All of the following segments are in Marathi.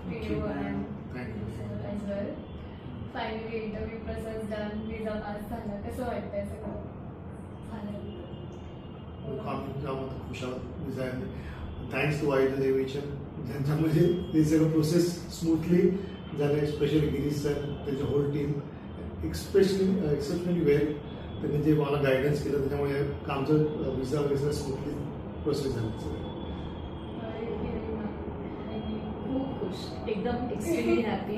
PO and as well. Finally interview process done, visa pass झाला. कसं वाटतंय सगळं झालं? आम्ही त्यामध्ये खुश आहोत विजाने. थँक्स टू वाईल्ड देवीचंद ज्यांच्यामध्ये ते सगळं प्रोसेस स्मूथली झालं, स्पेशली गिरीश सर, त्याची होल टीम एक्सेप्शनली वेल. त्यांनी जे मला गायडन्स केलं त्याच्यामुळे आमचं विजा वगैरे स्मूथली प्रोसेस झालं. खूप खुश, एकदम extremely happy.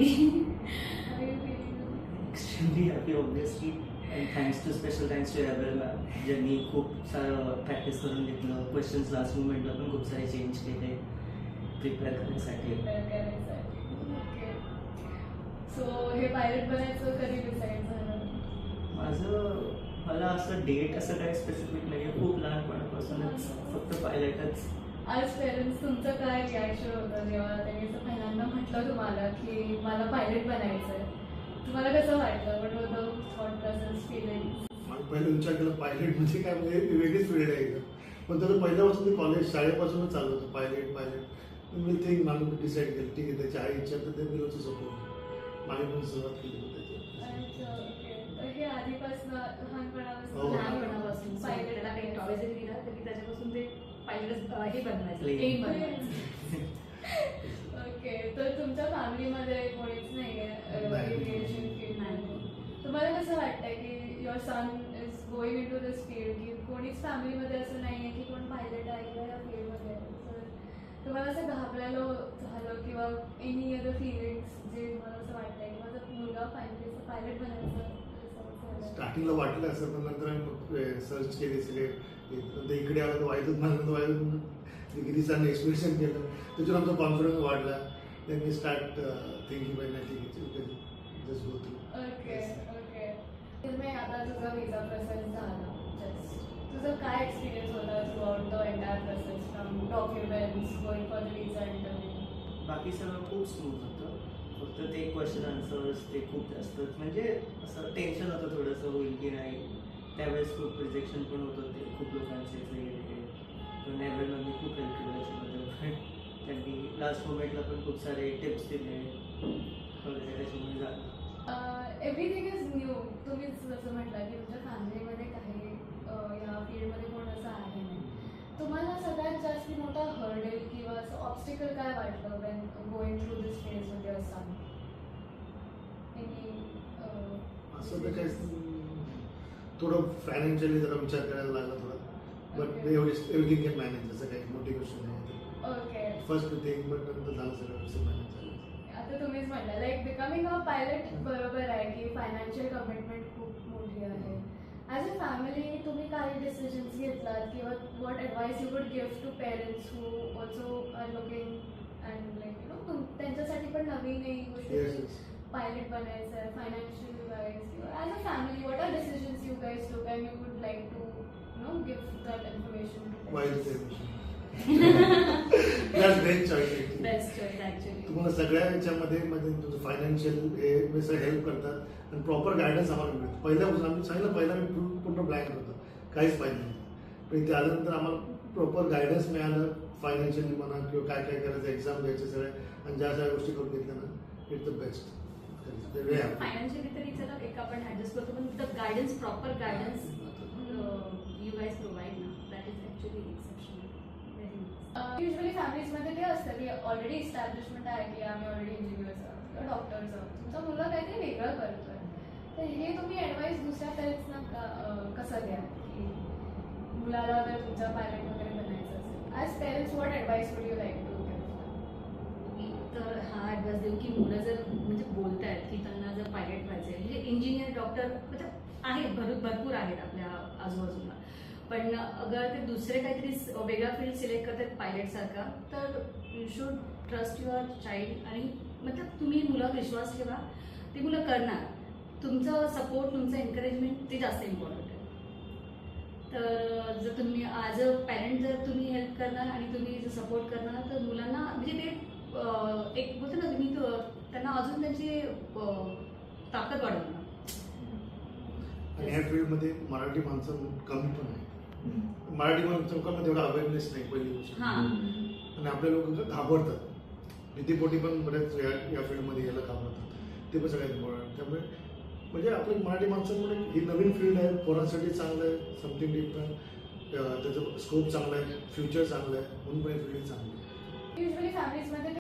Extremely happy obviously. And thanks to special thanks to ever ma'am, ज्यांनी खूप सारं प्रॅक्टिस करून घेतलं. क्वेश्चन्स लास्ट मुमेंटला पण खूप सारे चेंज केले प्रिपेअर करण्यासाठी. सो हे पायलट बनायचं कधी डिसाईड झालं? मला असं डेट असं काही स्पेसिफिक नाही आहे. खूप लहानपणापासूनच फक्त पायलटच. आज पेरेंट्स तुमचं काय रिॲक्शन होतं जेव्हा त्यांनी असं पहिल्यांदा म्हटलं तुम्हाला की मला पायलट बनायचं आहे? तुम्हाला कसं वाटलं? What was the thought process, feelings? मला पहिलं विचार केला पायलट म्हणजे काय, म्हणजे वेगळीच फील्ड आहे एकदम. पण त्याचं पहिल्यापासून ते कॉलेज शाळेपासूनच चालू होतं पायलट. मी ते मला डिसाईड केलं ठीक आहे, त्याची आई इच्छा तर ते मी होतं सपोर्ट. माझी पण सुरुवात केली होती हे आधीपासून लहानपणापासून पायलटला काही टॉय जरी दिला तरी त्याच्यापासून ते पायलट हे बनवायचं, प्लेन बनवायचं. ओके, तर तुमच्या फॅमिलीमध्ये कोणीच नाही आहे एव्हिएशन फील्डमध्ये. तुम्हाला कसं वाटतंय की your son is going in to this field, की कोणीच फॅमिलीमध्ये असं नाही आहे की कोण पायलट आहे किंवा या फील्डमध्ये आहे? तर तुम्हाला असं घाबरायला झालं किंवा एनी अदर फिलिंग्स जे तुम्हाला असं वाटतंय की माझा मुलगा फायनली असं पायलट बनायचं? स्टार्टिंगला वाटलं असं, पण नंतर आम्ही सर्च केले सगळे. इकडे आलं तर वाईदूत म्हणलं, वाईदूत गिरीसांनी एक्सप्रेशन केलं, त्याच्यावर आमचा कॉन्फिडन्स वाढला. Then we start thinking by just go through. Okay okay. तुम्ही आता तुझा विजा प्रोसेस झाला, तुझा काय एक्सपिरियन्स होता through out the entire process, from documents going for the visa interview? बाकी सगळं खूप स्मूथ होतं. फक्त ते क्वेश्चन आन्सर्स ते खूप जास्त म्हणजे असं टेन्शन होतं थोडंसं होईल की नाही. त्यावेळेस खूप रिजेक्शन पण होत होते खूप लोकांचे वेगळे. पण एव्हरमॅननी खूप हेल्प केलं त्याच्याबद्दल. पण त्यांनी लास्ट मोमेंटला पण खूप सारे टिप्स दिले वगैरे, त्याच्यामुळे झालं. Everything is new. तुम्हीच जसं म्हटलं की तुमच्या फॅमिलीमध्ये काही या फील्डमध्ये कोण असं आहे नाही. तुम्हाला सगळ्यात जास्त मोठा हर्डल किंवा असं ऑब्स्टिकल काय वाटलं Wien going through this phase with your son? असं तर काही थोडं फायनान्शियली जरा विचार करायला लागला थोडा, बट एव्हरीथिंग कॅन मॅनेज. असं काही मोठी गोष्ट नाही. ओके, फर्स्ट थिंग, बट नंतर झालं सगळं कसं मॅनेज झालं. आता तुम्हीच म्हटलं लाईक बिकमिंग अ पायलट बरोबर आहे की फायनान्शियल कमिटमेंट खूप मोठी आहे. ॲज अ फॅमिली तुम्ही काही डिसिजन्स घेतलात किंवा what advice you would give to parents who also are looking and like you know त्यांच्यासाठी पण नवीन एक गोष्ट पायलट बनायचं आहे, फायनान्शियल वाईज किंवा as a family what are decisions you guys took and you would like to know give that information to parents? That's great choice actually. Best choice actually. तुम्हाला सगळ्या याच्यामध्ये म्हणजे तुमचं फायनान्शियल हे सगळं हेल्प करतात आणि प्रॉपर गायडन्स आम्हाला मिळतो. पहिल्यापासून आम्ही सांगितलं, पहिला मी पूर्ण ब्लँक होतो, काहीच पाहिजे नाही. पण त्यानंतर आम्हाला प्रॉपर गायडन्स मिळालं, फायनान्शियली म्हणा किंवा काय काय करायचं, एक्झाम द्यायचे सगळे, आणि ज्या सगळ्या गोष्टी करून घेतल्या ना, इट्स द बेस्ट. फायनान्शियली तरी चला एक आपण ॲडजस्ट करतो, पण the guidance, proper guidance you guys provide ना, that is actually exceptional. Usually फॅमिलीजमध्ये ते असतं की ऑलरेडी इस्टॅब्लिशमेंट आहे की आम्ही ऑलरेडी इंजिनियर्स आहोत किंवा डॉक्टर्स आहोत, तुमचा मुलगा काहीतरी वेगळं करतोय. तर हे तुम्ही ॲडवाईस दुसऱ्या पेरेंट्सना कसं द्या की मुलाला जर तुमचा पायलट वगैरे बनायचं असेल, as parents what advice would you like to give? तर हा ॲडवाइस देऊ की मुलं जर म्हणजे बोलत आहेत की त्यांना जर पायलट व्हायचं आहे, म्हणजे इंजिनियर, डॉक्टर म्हणजे आहेत, भरपूर आहेत आपल्या आजूबाजूला, पण अगर ते दुसरे काहीतरी वेगळा फील्ड सिलेक्ट करतात पायलटसारखा, तर you should trust your child. आणि मतलब तुम्ही मुलावर विश्वास ठेवा, ते मुलं करणार. तुमचं सपोर्ट, तुमचं एन्करेजमेंट ते जास्त इम्पॉर्टंट आहे. तर जर तुम्ही ॲज अ पॅरेंट जर तुम्ही हेल्प करणार आणि तुम्ही जर सपोर्ट करणार, तर मुलांना म्हणजे ते एक बोलतो ना तुम्ही, त्यांना अजून त्यांची ताकद वाढवणार. आणि ह्या फील्डमध्ये मराठी माणसं कमी पण आहे. मराठी लोकांमध्ये एवढा अवेअरनेस नाही पहिली गोष्ट, आणि आपले लोक घाबरतात. नीतीपोटी पण बरेच या फील्डमध्ये यायला काम होतात, ते पण सगळ्यात इम्पॉर्टंट. त्यामुळे म्हणजे आपल्या मराठी माणसांमुळे ही नवीन फील्ड आहे, पोरांसाठी चांगलं आहे, समथिंग डिफरंट, त्याचं स्कोप चांगला आहे, फ्युचर चांगलं आहे, म्हणून पण ही फील्ड चांगली आहे. युजली फॅमिलीजमध्ये